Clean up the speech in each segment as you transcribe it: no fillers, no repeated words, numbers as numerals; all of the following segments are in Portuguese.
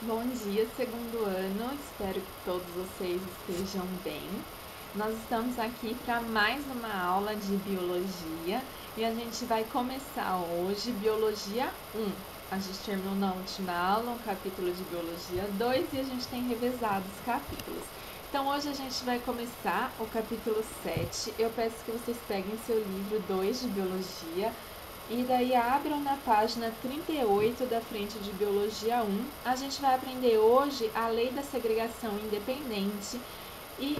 Bom dia, segundo ano. Espero que todos vocês estejam bem. Nós estamos aqui para mais uma aula de biologia e a gente vai começar hoje Biologia 1. A gente terminou na última aula um capítulo de Biologia 2 e a gente tem revezado os capítulos. Então hoje a gente vai começar o capítulo 7. Eu peço que vocês peguem seu livro 2 de Biologia e daí abram na página 38 da frente de Biologia 1. A gente vai aprender hoje a lei da segregação independente e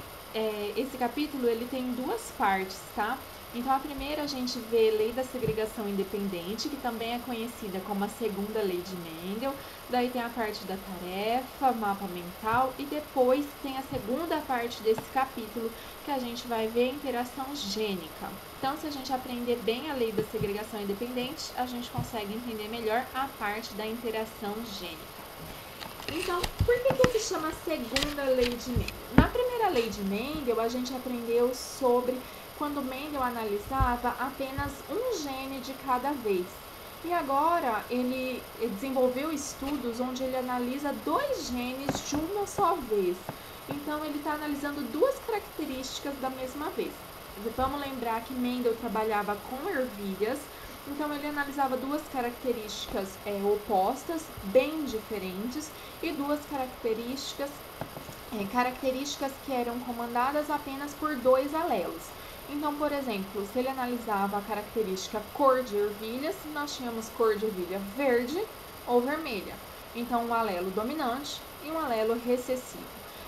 esse capítulo ele tem duas partes, tá? Então a primeira a gente vê lei da segregação independente, que também é conhecida como a segunda lei de Mendel. Daí tem a parte da tarefa, mapa mental, e depois tem a segunda parte desse capítulo, que a gente vai ver a interação gênica. Então, se a gente aprender bem a lei da segregação independente, a gente consegue entender melhor a parte da interação gênica. Então, por que se chama segunda lei de Mendel? Na primeira lei de Mendel, a gente aprendeu sobre quando Mendel analisava apenas um gene de cada vez. E agora ele desenvolveu estudos onde ele analisa dois genes de uma só vez. Então, ele está analisando duas características da mesma vez. Vamos lembrar que Mendel trabalhava com ervilhas, então ele analisava duas características opostas, bem diferentes, e duas características que eram comandadas apenas por dois alelos. Então, por exemplo, se ele analisava a característica cor de ervilhas, nós tínhamos cor de ervilha verde ou vermelha. Então, um alelo dominante e um alelo recessivo.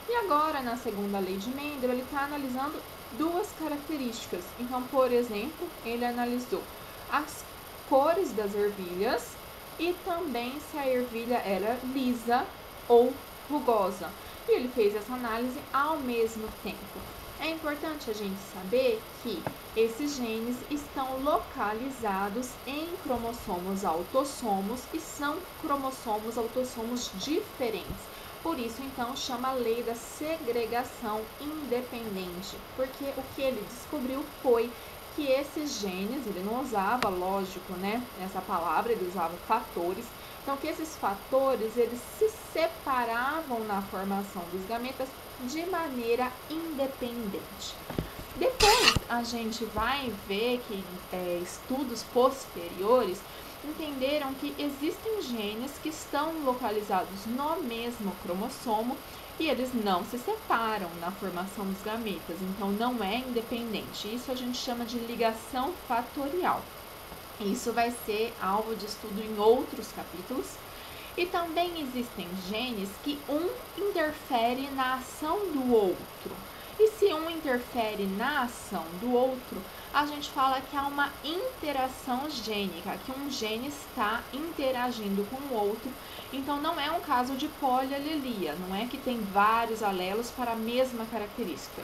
E agora, na segunda lei de Mendel, ele está analisando duas características. Então, por exemplo, ele analisou as cores das ervilhas e também se a ervilha era lisa ou rugosa. E ele fez essa análise ao mesmo tempo. É importante a gente saber que esses genes estão localizados em cromossomos autossomos e são cromossomos autossomos diferentes. Por isso, então, chama a lei da segregação independente, porque o que ele descobriu foi que esses genes, ele não usava, lógico, né, essa palavra, ele usava fatores, então que esses fatores, eles se separavam na formação dos gametas de maneira independente. Depois a gente vai ver que estudos posteriores entenderam que existem genes que estão localizados no mesmo cromossomo e eles não se separam na formação dos gametas, então não é independente. Isso a gente chama de ligação fatorial. Isso vai ser alvo de estudo em outros capítulos. E também existem genes que um interfere na ação do outro. E se um interfere na ação do outro, a gente fala que há uma interação gênica, que um gene está interagindo com o outro. Então, não é um caso de polialelia, não é que tem vários alelos para a mesma característica.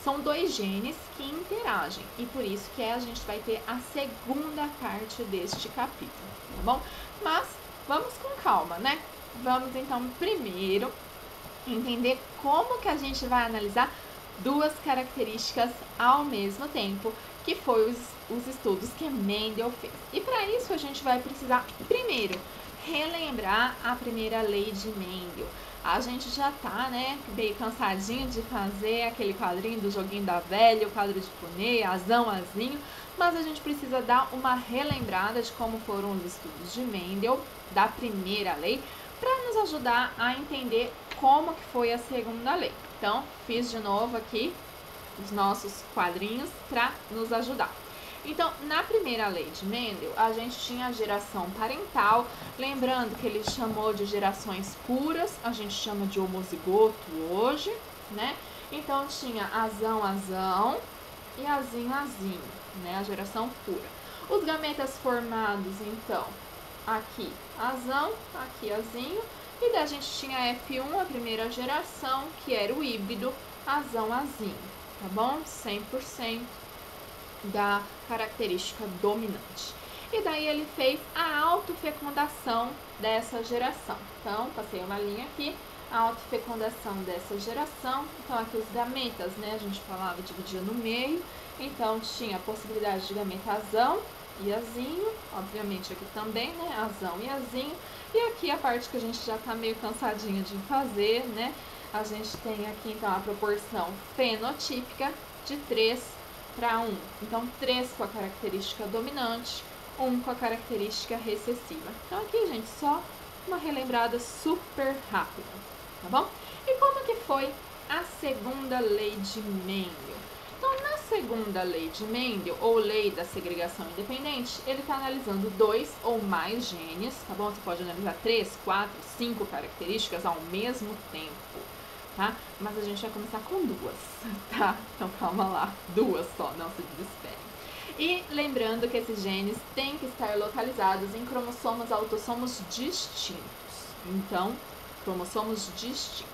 São dois genes que interagem e por isso que a gente vai ter a segunda parte deste capítulo, tá bom? Mas vamos com calma, né? Vamos então primeiro entender como que a gente vai analisar duas características ao mesmo tempo, que foi os estudos que Mendel fez. E para isso a gente vai precisar primeiro relembrar a primeira lei de Mendel. A gente já tá, né, meio cansadinho de fazer aquele quadrinho do joguinho da velha, o quadro de punê, azão, azinho, mas a gente precisa dar uma relembrada de como foram os estudos de Mendel, da primeira lei, para nos ajudar a entender como que foi a segunda lei. Então, fiz de novo aqui os nossos quadrinhos para nos ajudar. Então, na primeira lei de Mendel, a gente tinha a geração parental, lembrando que ele chamou de gerações puras, a gente chama de homozigoto hoje, né? Então, tinha azão, azão e azinho, azinho, né? A geração pura. Os gametas formados, então, aqui azão, aqui azinho, e daí a gente tinha F1, a primeira geração, que era o híbrido azão, azinho, tá bom? 100% da característica dominante. E daí ele fez a autofecundação dessa geração. Então, passei uma linha aqui, a autofecundação dessa geração. Então, aqui os gametas, né, a gente falava, dividia no meio. Então, tinha a possibilidade de gametazão e azinho, obviamente aqui também, né, azão e azinho, e aqui a parte que a gente já tá meio cansadinha de fazer, né, a gente tem aqui então a proporção fenotípica de 3:1. Então, 3 com a característica dominante, 1 com a característica recessiva. Então, aqui, gente, só uma relembrada super rápida, tá bom? E como que foi a segunda lei de Mendel? Então, na segunda lei de Mendel, ou lei da segregação independente, ele está analisando 2 ou mais genes, tá bom? Você pode analisar 3, 4, 5 características ao mesmo tempo, tá? Mas a gente vai começar com 2, tá? Então, calma lá, 2 só, não se desesperem. E lembrando que esses genes têm que estar localizados em cromossomos autossomos distintos. Então, cromossomos distintos.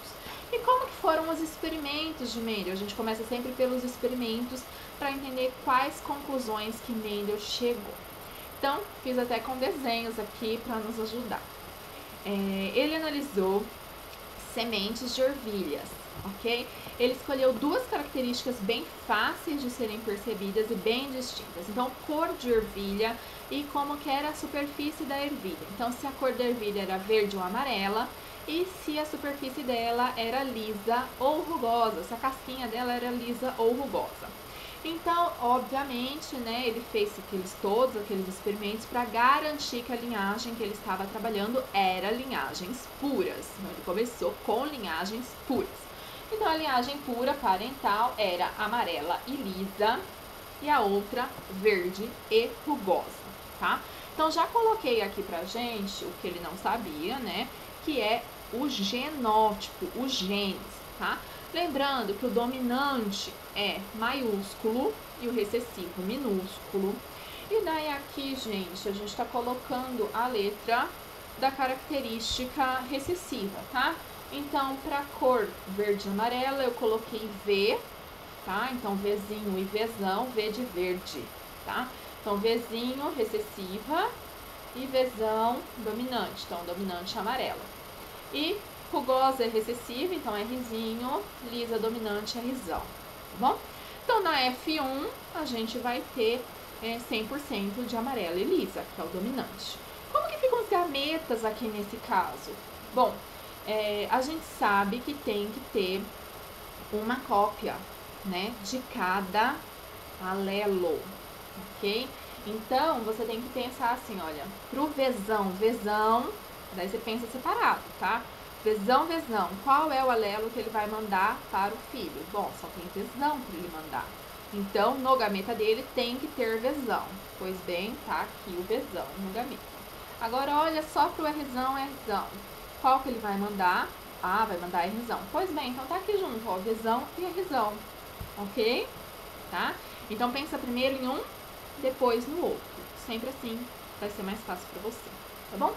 E como que foram os experimentos de Mendel? A gente começa sempre pelos experimentos para entender quais conclusões que Mendel chegou. Então, fiz até com desenhos aqui para nos ajudar. Ele analisou sementes de ervilhas, ok? Ele escolheu 2 características bem fáceis de serem percebidas e bem distintas. Então, cor de ervilha e como que era a superfície da ervilha. Então, se a cor da ervilha era verde ou amarela, e se a superfície dela era lisa ou rugosa, se a casquinha dela era lisa ou rugosa. Então, obviamente, né, ele fez todos aqueles experimentos para garantir que a linhagem que ele estava trabalhando era linhagens puras. Então, ele começou com linhagens puras. Então, a linhagem pura parental era amarela e lisa e a outra verde e rugosa, tá? Então, já coloquei aqui pra gente o que ele não sabia, né, que é o genótipo, os genes, tá? Lembrando que o dominante é maiúsculo e o recessivo minúsculo. E daí aqui, gente, a gente tá colocando a letra da característica recessiva, tá? Então, para cor verde e amarela, eu coloquei V, tá? Então, Vzinho e Vzão, V de verde, tá? Então, Vzinho recessiva e Vzão dominante, então dominante amarela. E rugosa é recessiva, então Rzinho, lisa dominante é Rzão, tá bom? Então, na F1, a gente vai ter 100% de amarela e lisa, que é o dominante. Como que ficam as gametas aqui nesse caso? Bom, a gente sabe que tem que ter uma cópia, né, de cada alelo, ok? Então, você tem que pensar assim, olha, pro Vzão, daí você pensa separado, tá? Vzão, qual é o alelo que ele vai mandar para o filho? Bom, só tem Vzão para ele mandar. Então, no gameta dele tem que ter Vzão. Pois bem, tá aqui o Vzão no gameta. Agora, olha só pro Rzão. Qual que ele vai mandar? Ah, vai mandar Rzão. Pois bem, então tá aqui junto, ó, Vzão e Rzão, ok? Tá? Então, pensa primeiro em um, depois no outro. Sempre assim vai ser mais fácil pra você, tá bom?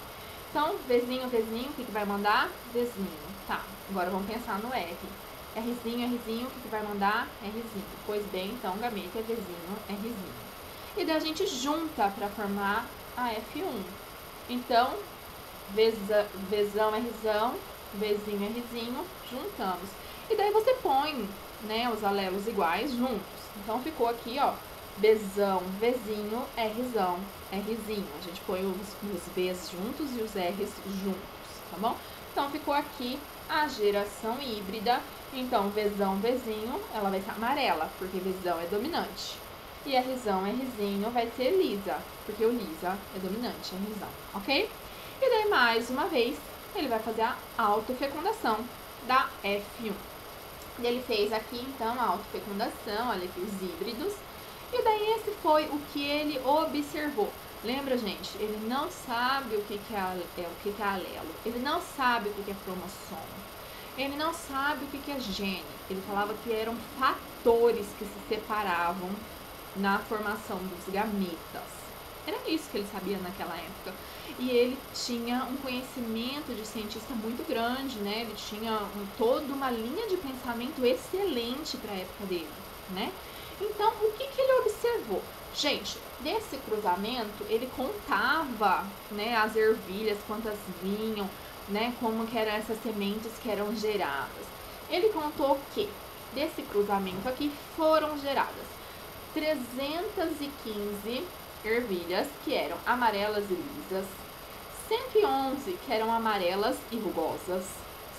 Então, Vzinho, o que vai mandar? Vzinho. Tá, agora vamos pensar no R. Rzinho, o que vai mandar? Rzinho. Pois bem, então, gameta é Vzinho, Rzinho. E daí a gente junta para formar a F1. Então, Vzão, Rzão, Vzinho, Rzinho, juntamos. E daí você põe, né, os alelos iguais juntos. Então, ficou aqui, ó, Bzão, Vzinho, Rzão, Rzinho. A gente põe os Vs juntos e os Rs juntos, tá bom? Então, ficou aqui a geração híbrida. Então, Vzão, Vzinho, ela vai ser amarela, porque Vzão é dominante. E Rzão, Rzinho vai ser lisa, porque o lisa é dominante, é Rzão, ok? E daí, mais uma vez, ele vai fazer a autofecundação da F1. E ele fez aqui, então, a autofecundação, olha aqui os híbridos. E daí esse foi o que ele observou. Lembra, gente? Ele não sabe o que é alelo. Ele não sabe o que é cromossomo. Ele não sabe o que é gene. Ele falava que eram fatores que se separavam na formação dos gametas. Era isso que ele sabia naquela época. E ele tinha um conhecimento de cientista muito grande, né? Ele tinha toda uma linha de pensamento excelente para a época dele, né? Então, o que ele observou? Gente, desse cruzamento, ele contava, né, as ervilhas, quantas vinham, né, como que eram essas sementes que eram geradas. Ele contou que, desse cruzamento aqui, foram geradas 315 ervilhas, que eram amarelas e lisas, 111 que eram amarelas e rugosas,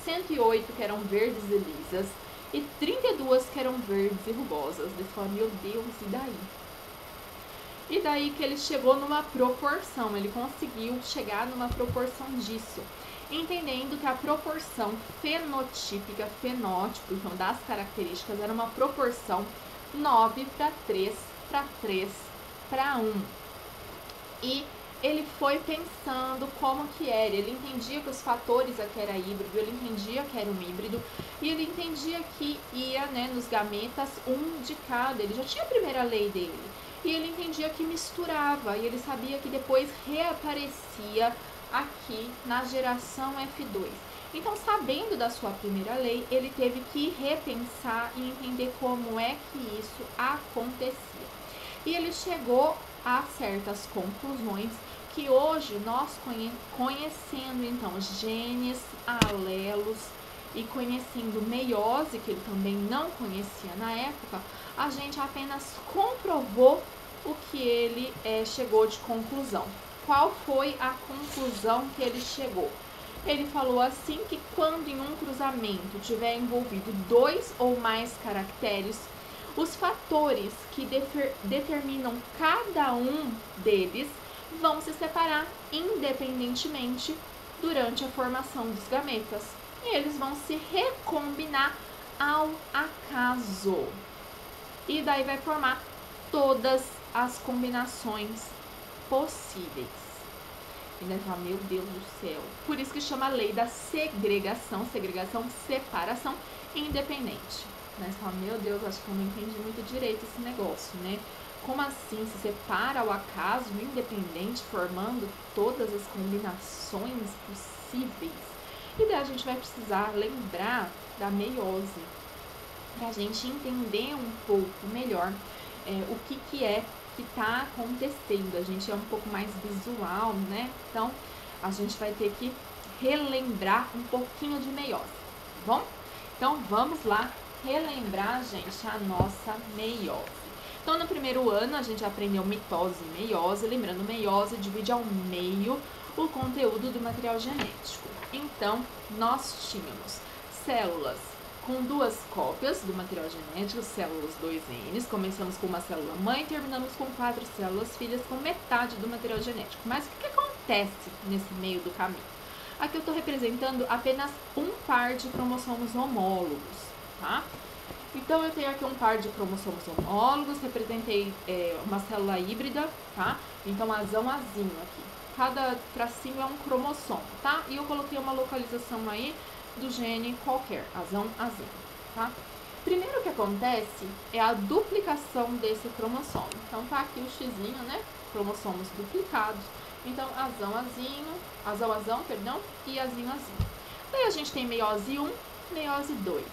108 que eram verdes e lisas, e 32 que eram verdes e rugosas. Ele falou, meu Deus, e daí? E daí que ele chegou numa proporção, ele conseguiu chegar numa proporção disso, entendendo que a proporção fenotípica, fenótipo, então das características, era uma proporção 9 para 3 para 3 para 1. E ele foi pensando como que era, ele entendia que os fatores aqui era híbrido, ele entendia que era um híbrido, e ele entendia que ia, né, nos gametas um de cada, ele já tinha a primeira lei dele, e ele entendia que misturava, e ele sabia que depois reaparecia aqui na geração F2. Então, sabendo da sua primeira lei, ele teve que repensar e entender como é que isso acontecia. E ele chegou a certas conclusões que hoje nós conhecendo então genes, alelos e conhecendo meiose, que ele também não conhecia na época, a gente apenas comprovou o que ele chegou de conclusão. Qual foi a conclusão que ele chegou? Ele falou assim que quando em um cruzamento tiver envolvido 2 ou mais caracteres, os fatores que determinam cada um deles vão se separar independentemente durante a formação dos gametas. E eles vão se recombinar ao acaso. E daí vai formar todas as combinações possíveis. E daí fala, meu Deus do céu. Por isso que chama a lei da segregação, separação independente. Mas fala, meu Deus, acho que eu não entendi muito direito esse negócio, né? Como assim se separa ao acaso independente, formando todas as combinações possíveis? E daí a gente vai precisar lembrar da meiose, para a gente entender um pouco melhor o que é que está acontecendo. A gente é um pouco mais visual, né? Então, a gente vai ter que relembrar um pouquinho de meiose, tá bom? Então, vamos lá relembrar, gente, a nossa meiose. Então, no primeiro ano, a gente aprendeu mitose e meiose. Lembrando, meiose divide ao meio o conteúdo do material genético. Então, nós tínhamos células com 2 cópias do material genético, células 2N. Começamos com uma célula mãe e terminamos com 4 células filhas com metade do material genético. Mas o que acontece nesse meio do caminho? Aqui eu estou representando apenas um par de cromossomos homólogos, tá? Então, eu tenho aqui um par de cromossomos homólogos, representei uma célula híbrida, tá? Então, azão, azinho aqui. Cada tracinho é um cromossomo, tá? E eu coloquei uma localização aí do gene qualquer, azão, azinho, tá? Primeiro o que acontece é a duplicação desse cromossomo. Então, tá aqui o xizinho, né? Cromossomos duplicados. Então, azão, azinho, azão, perdão, e azinho, azinho. Daí a gente tem meiose 1, meiose 2.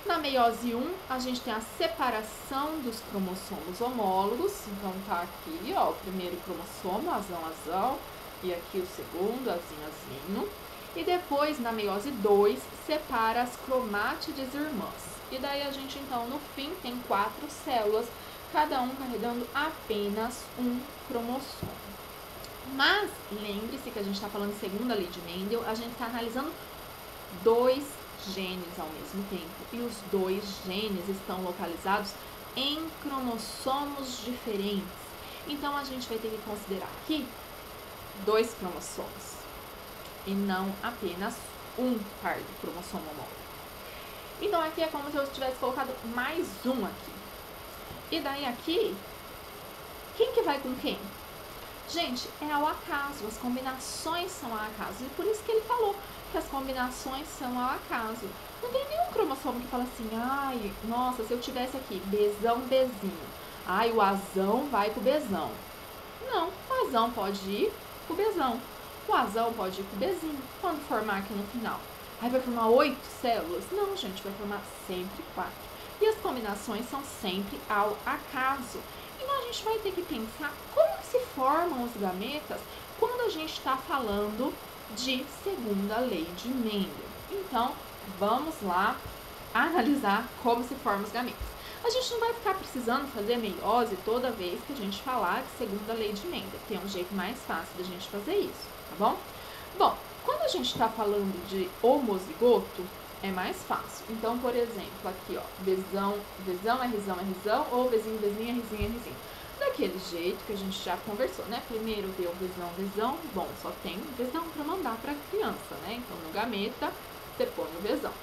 Na meiose 1, a gente tem a separação dos cromossomos homólogos. Então, tá aqui, ó, o primeiro cromossomo, azão, e aqui o segundo, azinho. E depois, na meiose 2, separa as cromátides irmãs. E daí a gente, então, no fim, tem 4 células, cada um carregando apenas um cromossomo. Mas, lembre-se que a gente está falando segunda lei de Mendel, a gente está analisando 2 genes ao mesmo tempo. E os 2 genes estão localizados em cromossomos diferentes. Então, a gente vai ter que considerar aqui 2 cromossomos e não apenas um par de cromossomo homólogo. Então, aqui é como se eu tivesse colocado mais um aqui. E daí aqui, quem que vai com quem? Gente, é ao acaso, as combinações são ao acaso. E por isso que ele falou que as combinações são ao acaso. Não tem nenhum cromossomo que fala assim, ai, nossa, se eu tivesse aqui Bzão, Bzinho, ai, o azão vai pro Bzão. Não, o azão pode ir pro Bzão. O azão pode ir pro Bzinho. Quando formar aqui no final? Aí vai formar 8 células? Não, gente, vai formar sempre 4. E as combinações são sempre ao acaso. Então, a gente vai ter que pensar como que se formam os gametas quando a gente está falando de segunda lei de Mendel. Então, vamos lá analisar como se formam os gametas. A gente não vai ficar precisando fazer meiose toda vez que a gente falar de segunda lei de Mendel. Tem um jeito mais fácil da gente fazer isso, tá bom? Bom, quando a gente está falando de homozigoto, é mais fácil. Então, por exemplo, aqui, ó, Vzão, Vzão, Rzão, Rzão, ou Vzinho, Vzinho, Rzinho, Rzinho. Daquele jeito que a gente já conversou, né? Primeiro deu Vzão, Vzão, bom, só tem Vzão para mandar para criança, né? Então, no gameta, você põe o Vzão.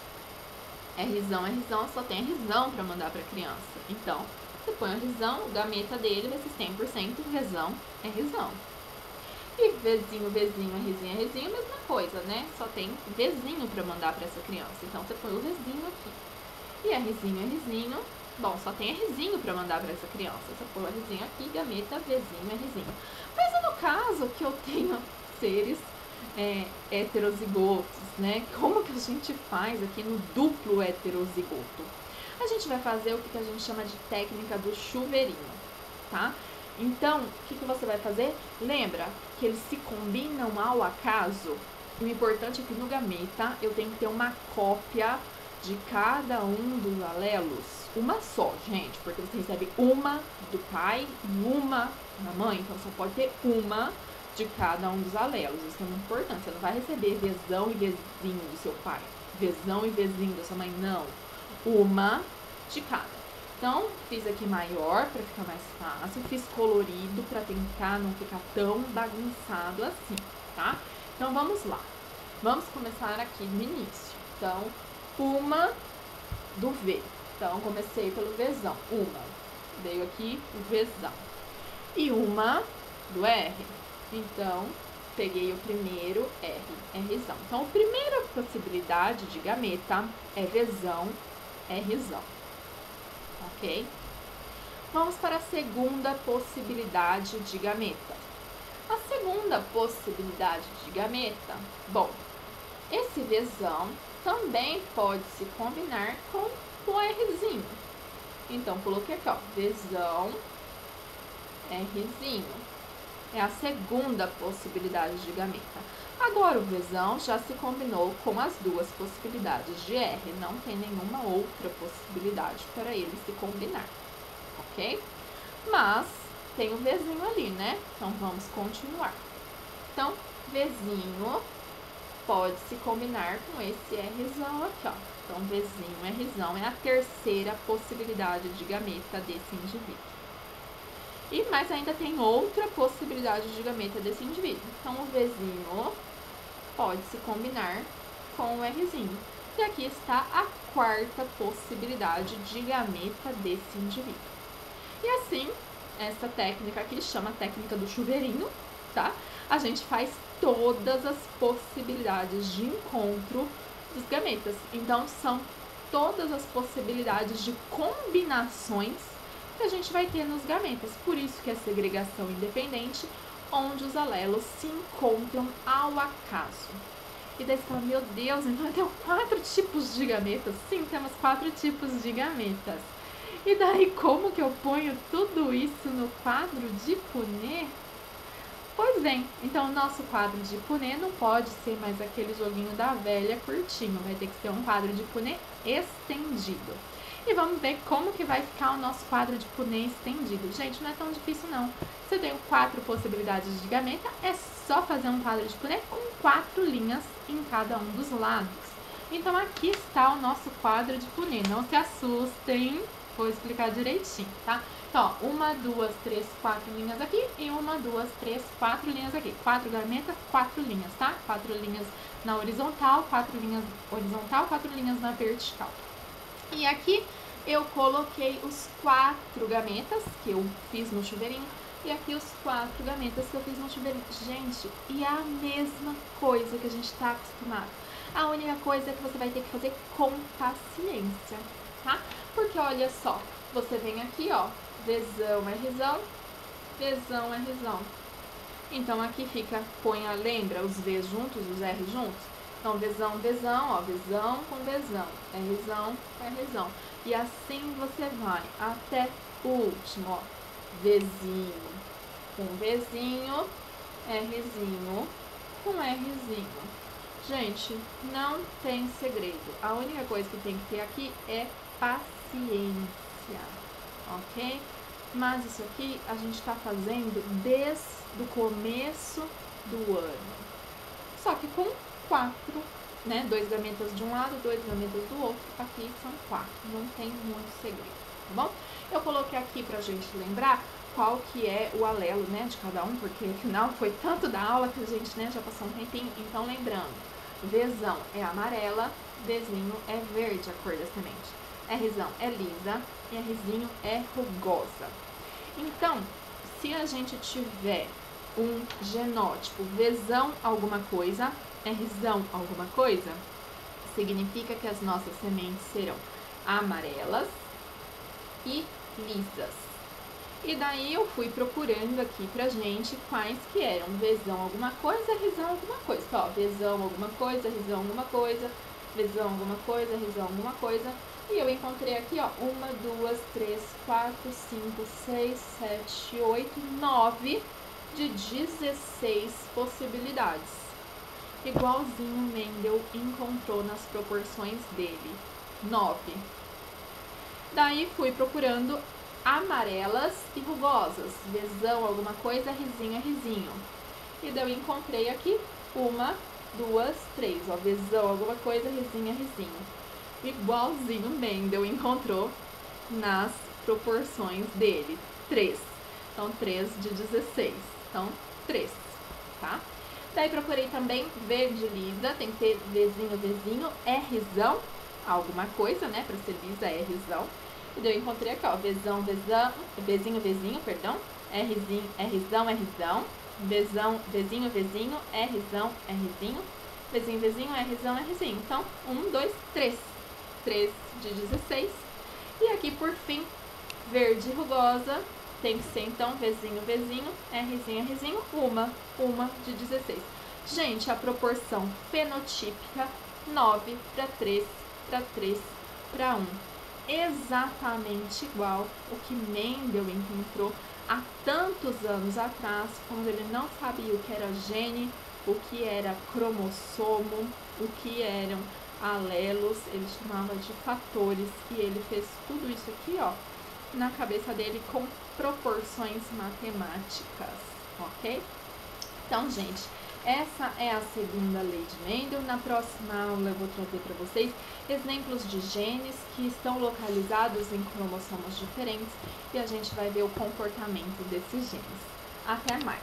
Rzão, Rzão, só tem Rzão para mandar para criança. Então, você põe o Rzão, o gameta dele vai ser 100% Vzão, Rzão. E Vzinho, Vzinho, Rzinho, Rzinho, mesma coisa, né? Só tem Vzinho para mandar para essa criança. Então, você põe o Rzinho aqui. E Rzinho, Rzinho, bom, só tem Rzinho para mandar para essa criança. Você põe o Rzinho aqui, gameta, Vzinho, Rzinho. Mas no caso que eu tenho seres heterozigotos, né? Como que a gente faz aqui no duplo heterozigoto? A gente vai fazer o que a gente chama de técnica do chuveirinho, tá? Então, o que você vai fazer? Lembra que eles se combinam ao acaso? O importante é que no gameta eu tenho que ter uma cópia de cada um dos alelos. Uma só, gente, porque você recebe uma do pai e uma da mãe. Então, só pode ter uma de cada um dos alelos. Isso é muito importante. Você não vai receber Vzão e Vzinho do seu pai, Vzão e Vzinho da sua mãe, não. Uma de cada. Então, fiz aqui maior para ficar mais fácil, fiz colorido para tentar não ficar tão bagunçado assim, tá? Então, vamos lá. Vamos começar aqui no início. Então, uma do V. Então, comecei pelo Vzão. Uma. Veio aqui o Vzão. E uma do R. Então, peguei o primeiro R, Rzão. Então, a primeira possibilidade de gameta é Vzão, Rzão. Ok? Vamos para a segunda possibilidade de gameta. A segunda possibilidade de gameta, bom, esse Vzão também pode se combinar com o Rzinho. Então, coloquei aqui, ó, Vzão, Rzinho. É a segunda possibilidade de gameta. Agora, o Vzão já se combinou com as duas possibilidades de R. Não tem nenhuma outra possibilidade para ele se combinar, ok? Mas tem o Vzinho ali, né? Então, vamos continuar. Então, Vzinho pode se combinar com esse Rzão aqui, ó. Então, Vzinho, Rzão é a terceira possibilidade de gameta desse indivíduo. Mas ainda tem outra possibilidade de gameta desse indivíduo. Então, o Vzinho pode se combinar com o Rzinho. E aqui está a quarta possibilidade de gameta desse indivíduo. E assim, essa técnica aqui chama técnica do chuveirinho, tá? A gente faz todas as possibilidades de encontro dos gametas. Então, são todas as possibilidades de combinações que a gente vai ter nos gametas. Por isso que é segregação independente, onde os alelos se encontram ao acaso. E daí você fala, meu Deus, então eu tenho 4 tipos de gametas? Sim, temos 4 tipos de gametas. E daí como que eu ponho tudo isso no quadro de Punnett? Pois bem, então o nosso quadro de Punnett não pode ser mais aquele joguinho da velha curtinho, vai ter que ser um quadro de Punnett estendido. E vamos ver como que vai ficar o nosso quadro de Punnett estendido. Gente, não é tão difícil não. Se eu tenho 4 possibilidades de gameta, é só fazer um quadro de Punnett com 4 linhas em cada um dos lados. Então, aqui está o nosso quadro de Punnett. Não se assustem, vou explicar direitinho, tá? Então, ó, 1, 2, 3, 4 linhas aqui e 1, 2, 3, 4 linhas aqui. 4 gametas, 4 linhas, tá? 4 linhas na horizontal, 4 linhas horizontal, 4 linhas na vertical. E aqui eu coloquei os 4 gametas que eu fiz no chuveirinho e aqui os 4 gametas que eu fiz no chuveirinho. Gente, e é a mesma coisa que a gente tá acostumado. A única coisa é que você vai ter que fazer com paciência, tá? Porque olha só, você vem aqui, ó, Vzão, Rzão, Vzão, Rzão. Então aqui fica, lembra os V juntos, os R juntos? Então, Vzão, Vzão, ó, Vzão com Vzão, Rzão, Rzão. E assim você vai até o último, ó, Vzinho com Vzinho, Rzinho com Rzinho. Gente, não tem segredo. A única coisa que tem que ter aqui é paciência. diferenciar, ok? Mas isso aqui a gente está fazendo desde o começo do ano. Só que com 4, né? 2 gametas de um lado, 2 gametas do outro. Aqui são 4, não tem muito segredo, tá bom? Eu coloquei aqui pra gente lembrar qual que é o alelo, né, de cada um, porque afinal foi tanto da aula que a gente, né, já passou um tempinho. Então, lembrando, Vzão é amarela, Vzinho é verde, a cor da semente. Rzão é lisa e Rzinho é rugosa. Então, se a gente tiver um genótipo Vzão alguma coisa, Rzão alguma coisa, significa que as nossas sementes serão amarelas e lisas. E daí eu fui procurando aqui pra gente quais que eram Vzão alguma coisa, Rzão alguma coisa. Então, ó, Vzão alguma coisa, Rzão alguma coisa, Vzão alguma coisa, Rzão alguma coisa. E eu encontrei aqui, ó, 1, 2, 3, 4, 5, 6, 7, 8, 9 de 16 possibilidades. Igualzinho Mendel encontrou nas proporções dele, 9. Daí fui procurando amarelas e rugosas, Vzão alguma coisa, Rzinho é Rzinho. E daí eu encontrei aqui 1, 2, 3, ó, Vzão alguma coisa, Rzinho é Rzinho. Igualzinho Mendel encontrou nas proporções dele, 3. Então, 3 de 16. Então, 3, tá? Daí procurei também verde lisa, tem que ter Vzinho, Vzinho, Rzão, alguma coisa, né? Pra ser lisa, Rzão. E daí eu encontrei aqui, ó, Vzão, Vzão, Vzinho, Vzinho, perdão, Rzinho, Rzão, Rzão, Vzão, Vzinho, Vzinho, Rzão, Rzinho, Vzinho, Vzinho, Rzão, Rzinho. Então, 1, 2, 3. 3 de 16. E aqui, por fim, verde rugosa, tem que ser, então, Vzinho, Vzinho, Rzinho, Rzinho, 1 de 16. Gente, a proporção fenotípica, 9 para 3, para 3, para 1. Exatamente igual o que Mendel encontrou há tantos anos atrás, quando ele não sabia o que era gene, o que era cromossomo, o que eram alelos, ele chamava de fatores, e ele fez tudo isso aqui, ó, na cabeça dele com proporções matemáticas, ok? Então, gente, essa é a segunda lei de Mendel. Na próxima aula eu vou trazer para vocês exemplos de genes que estão localizados em cromossomos diferentes e a gente vai ver o comportamento desses genes. Até mais!